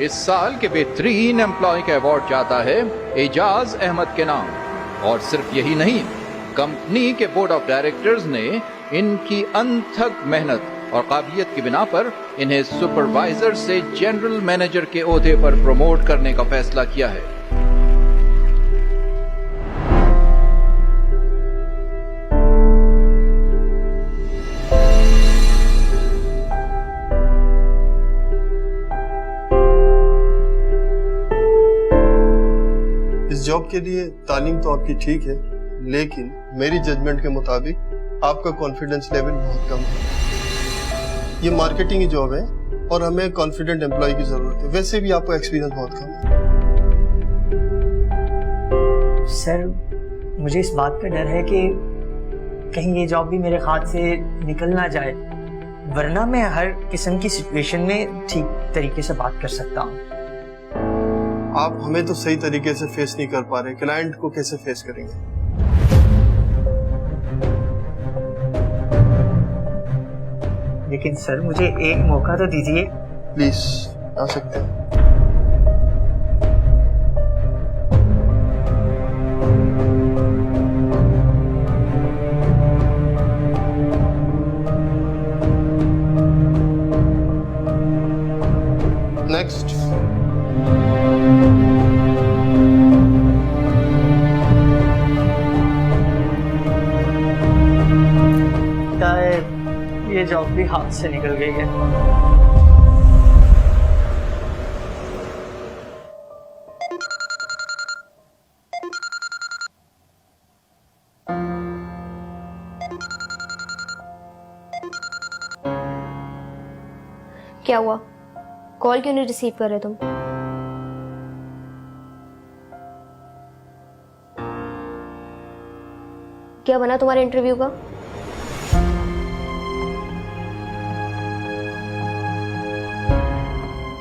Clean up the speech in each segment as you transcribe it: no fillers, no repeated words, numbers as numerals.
इस साल के बेहतरीन एम्प्लॉय का अवार्ड जाता है एजाज अहमद के नाम। और सिर्फ यही नहीं, कंपनी के बोर्ड ऑफ डायरेक्टर्स ने इनकी अनथक मेहनत और काबिलियत की बिना पर इन्हें सुपरवाइजर से जनरल मैनेजर के ओहदे पर प्रमोट करने का फैसला किया है। इस जॉब के लिए तालीम तो आपकी ठीक है, लेकिन मेरी जजमेंट के मुताबिक आपका कॉन्फिडेंस लेवल बहुत कम है। ये मार्केटिंग की जॉब है और हमें कॉन्फिडेंट एम्प्लॉय की जरूरत है। वैसे भी आपका एक्सपीरियंस बहुत कम है। सर, मुझे इस बात का डर है कि कहीं ये जॉब भी मेरे हाथ से निकल ना जाए, वरना मैं हर किस्म की सिचुएशन में ठीक तरीके से बात कर सकता हूँ। आप हमें तो सही तरीके से फेस नहीं कर पा रहे, क्लाइंट को कैसे फेस करेंगे? लेकिन सर, मुझे एक मौका तो दीजिए। प्लीज आ सकते हैं। नेक्स्ट। ये जॉब भी हाथ से निकल गई है। क्या हुआ? कॉल क्यों नहीं रिसीव कर रहे तुम? क्या बना तुम्हारे इंटरव्यू का?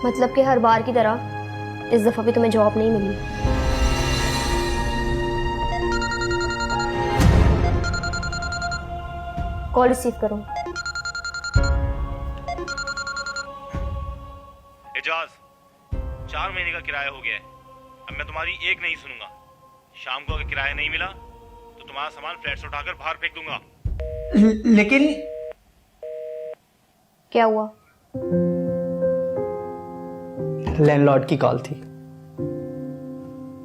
मतलब कि हर बार की तरह इस दफा भी तुम्हें जॉब नहीं मिली। कॉल रिसीव करो। एजाज, 4 महीने का किराया हो गया है। अब मैं तुम्हारी एक नहीं सुनूंगा। शाम को अगर किराया नहीं मिला तो तुम्हारा सामान फ्लैट से उठाकर बाहर फेंक दूंगा। लेकिन क्या हुआ? लैंडलॉर्ड की कॉल थी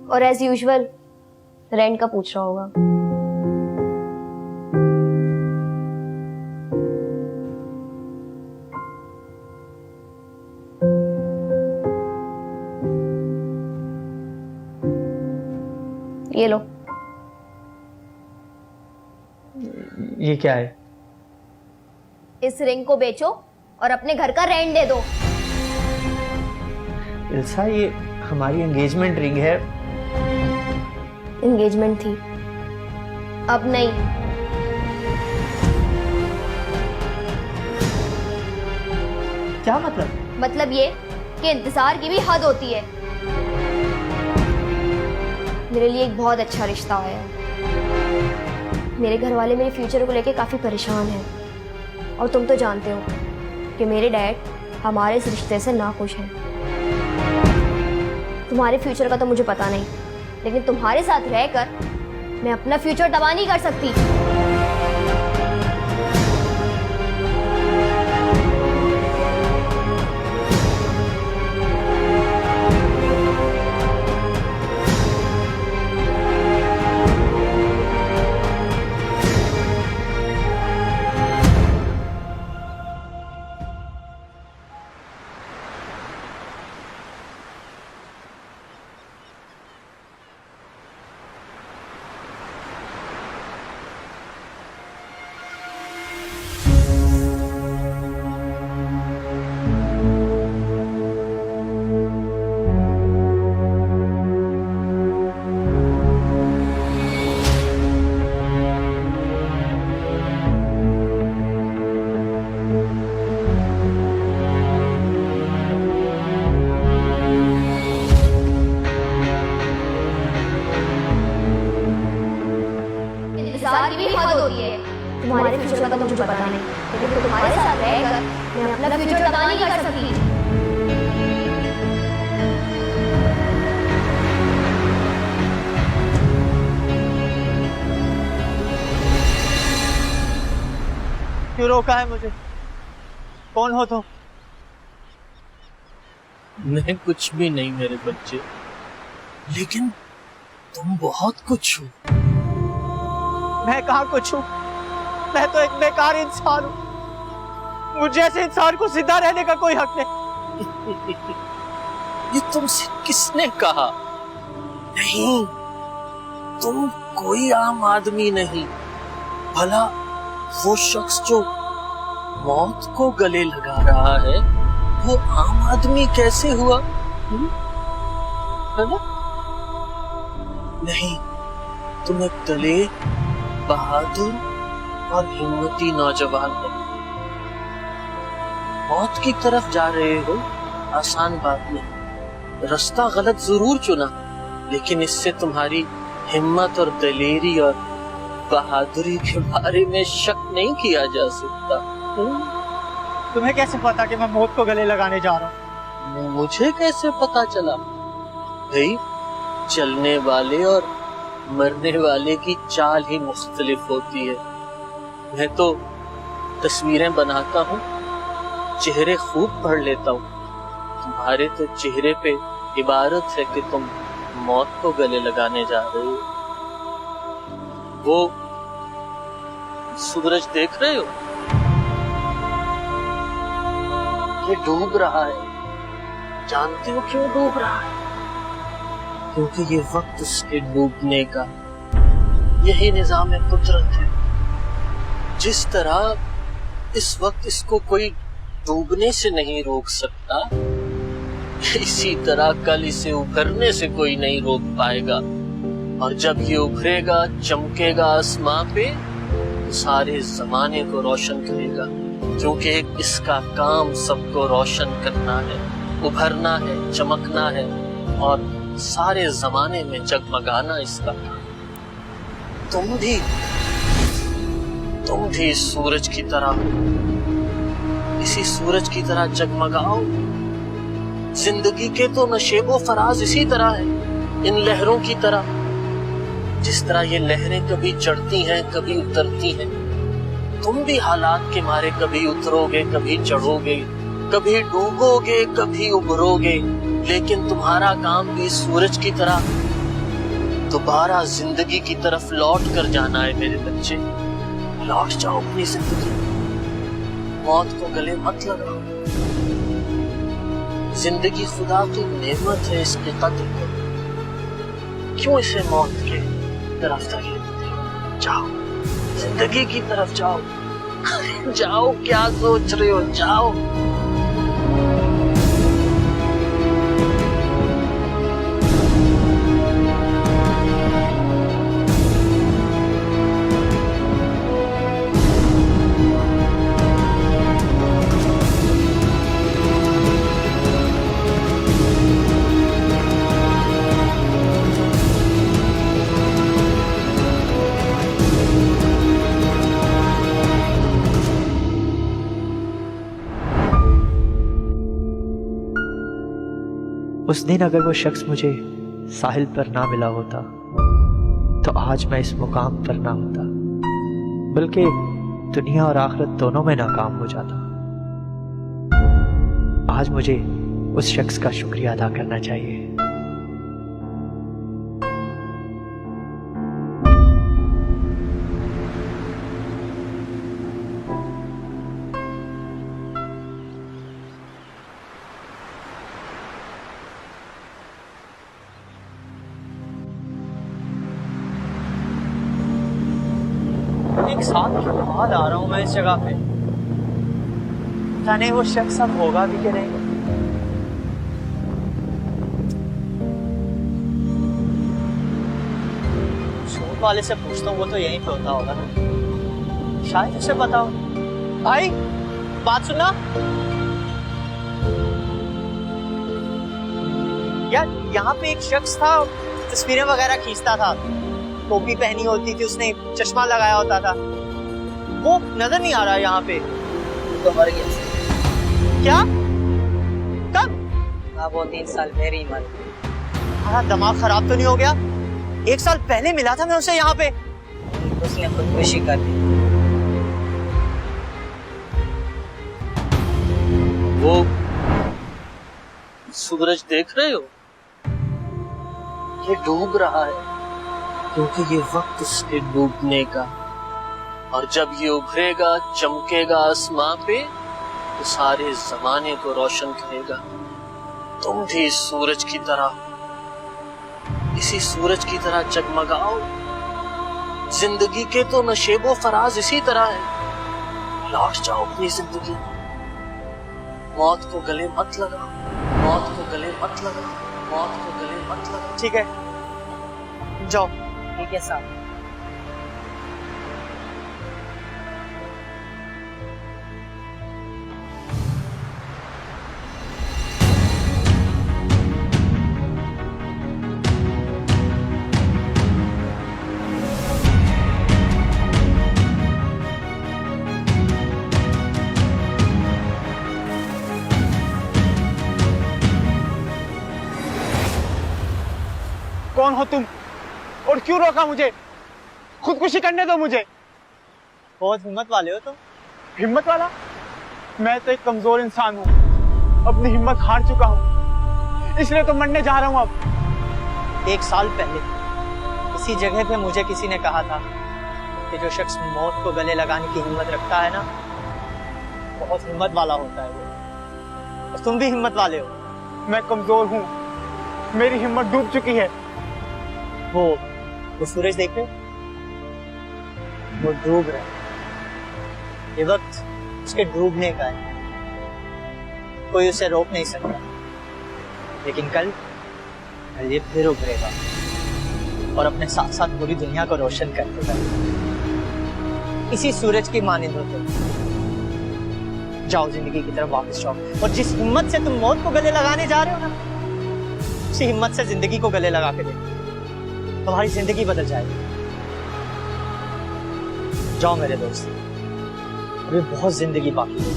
और एज यूजुअल रेंट का पूछ रहा होगा। ये लो। ये क्या है? इस रिंग को बेचो और अपने घर का रेंट दे दो। इल्सा, ये हमारी एंगेजमेंट रिंग है। एंगेजमेंट थी, अब नहीं। क्या मतलब? मतलब ये कि इंतजार की भी हद होती है। मेरे लिए एक बहुत अच्छा रिश्ता आया है। मेरे घर वाले मेरे फ्यूचर को लेके काफी परेशान हैं और तुम तो जानते हो कि मेरे डैड हमारे इस रिश्ते से नाखुश हैं। तुम्हारे फ्यूचर का तो मुझे पता नहीं, लेकिन तुम्हारे साथ रहकर मैं अपना फ्यूचर तबाह नहीं कर सकती। तुम्हारे फ्यूचर का तो मुझे पता नहीं, लेकिन तुम्हारे साथ रहकर मैं अपना फ्यूचर तबाह नहीं कर सकती। क्यों रोका है मुझे? कौन हो तुम? मैं कुछ भी नहीं मेरे बच्चे, लेकिन तुम बहुत कुछ हो। मैं कहाँ कुछ हूँ? मैं तो एक बेकार इंसान हूँ। मुझे ऐसे इंसान को जिंदा रहने का कोई हक नहीं। ये तुमसे किसने कहा? नहीं, तुम कोई आम आदमी नहीं। भला वो शख्स जो मौत को गले लगा रहा है, वो आम आदमी कैसे हुआ? है ना? नहीं, तुम एक दलेर, बहादुर और हिम्मती नौजवान हो। मौत की तरफ जा रहे हो, आसान बात नहीं। रास्ता गलत जरूर चुना, लेकिन इससे तुम्हारी हिम्मत और दलेरी और बहादुरी के बारे में शक नहीं किया जा सकता। तुम्हें कैसे पता कि मैं मौत को गले लगाने जा रहा हूँ? मुझे कैसे पता चला? भाई, चलने वाले और मरने वाले की चाल ही मुख्तलिफ होती है। मैं तो तस्वीरें बनाता हूँ, चेहरे खूब पढ़ लेता हूँ। तुम्हारे तो चेहरे पे इबारत है कि तुम मौत को गले लगाने जा रहे हो। वो सूरज देख रहे हो? ये डूब रहा है। जानते हो क्यों डूब रहा है? क्योंकि ये वक्त उसके डूबने का, यही निजाम कुदरत है। जिस तरह इस वक्त इसको कोई डूबने से नहीं रोक सकता, इसी तरह कल इसे उभरने से कोई नहीं रोक पाएगा। और जब ये उभरेगा, चमकेगा आसमां पे, सारे जमाने को रोशन करेगा। क्योंकि इसका काम सबको रोशन करना है, उभरना है, चमकना है और सारे जमाने में जगमगाना इसका काम। तुम भी सूरज की तरह, इसी सूरज की तरह जगमगाओ। जिंदगी के तो नशेबो फराज इसी तरह है, इन लहरों की तरह। जिस तरह ये लहरें कभी चढ़ती हैं, कभी उतरती हैं, तुम भी हालात के मारे कभी उतरोगे, कभी चढ़ोगे, कभी डूबोगे, कभी उभरोगे। लेकिन तुम्हारा काम भी सूरज की तरह दोबारा जिंदगी की तरफ लौट कर जाना है मेरे बच्चे। लौट जाओ अपनी जिंदगी, मौत को गले मत लगाओ। जिंदगी खुदा की नेमत है, इसकी कद्र करो। क्यों इसे मौत के तरफ धकेलते हो? जाओ, जिंदगी की तरफ जाओ। जाओ, क्या सोच रहे हो? जाओ। उस दिन अगर वो शख्स मुझे साहिल पर ना मिला होता तो आज मैं इस मुकाम पर ना होता, बल्कि दुनिया और आखिरत दोनों में नाकाम हो जाता। आज मुझे उस शख्स का शुक्रिया अदा करना चाहिए। एक साल के बाद आ रहा हूं मैं इस जगह पे। जाने वो शख्स अब होगा भी कि नहीं। शोध वाले से पूछता हूँ, वो तो यहीं पे होता होगा ना, शायद उसे पता हो। भाई बात सुनना यार, यहाँ पे एक शख्स था, तस्वीरें वगैरह खींचता था, टोपी पहनी होती थी उसने, चश्मा लगाया होता था। वो नजर नहीं आ रहा है यहाँ पे। तो मर गया। क्या? कब? वो 3 साल मेरी मर। तुम्हारा दिमाग खराब तो नहीं हो गया? 1 साल पहले मिला था मैं उसे यहाँ पे। उसने खुदकुशी कर दी। वो सूरज देख रहे हो, ये डूब रहा है क्योंकि ये वक्त उसके डूबने का, और जब ये उभरेगा चमकेगा आसमां पे तो सारे जमाने को रोशन करेगा। तुम भी इस सूरज की तरह, इसी सूरज की तरह जगमगाओ। जिंदगी के तो नशेबो फराज इसी तरह है। लौट जाओ अपनी जिंदगी, मौत को गले मत लगाओ, मौत को गले मत लगाओ, मौत को गले मत लगाओ। ठीक है, जाओ। ठीक है साहब। कौन हो तुम और क्यों रोका मुझे? खुदकुशी करने दो मुझे। बहुत हिम्मत वाले हो तुम। हिम्मत वाला? मैं तो एक कमजोर इंसान हूँ, अपनी हिम्मत हार चुका हूँ, इसलिए तो मरने जा रहा हूँ अब। 1 साल पहले इसी जगह पे मुझे किसी ने कहा था कि जो शख्स मौत को गले लगाने की हिम्मत रखता है ना, बहुत हिम्मत वाला होता है वो। और तुम भी हिम्मत वाले हो। मैं कमजोर हूँ, मेरी हिम्मत डूब चुकी है। वो सूरज देख रहे हो? वो डूब रहा है। ये वक्त उसके डूबने का है, कोई उसे रोक नहीं सकता। लेकिन कल ये फिर उभरेगा और अपने साथ साथ पूरी दुनिया को रोशन कर देगा। इसी सूरज की मानिंद हो तुम। जाओ, जिंदगी की तरफ वापस जाओ, और जिस हिम्मत से तुम मौत को गले लगाने जा रहे हो ना, उसी हिम्मत से जिंदगी को गले लगा के देखो, तुम्हारी जिंदगी बदल जाएगी। जाओ मेरे दोस्त, अभी बहुत जिंदगी बाकी है।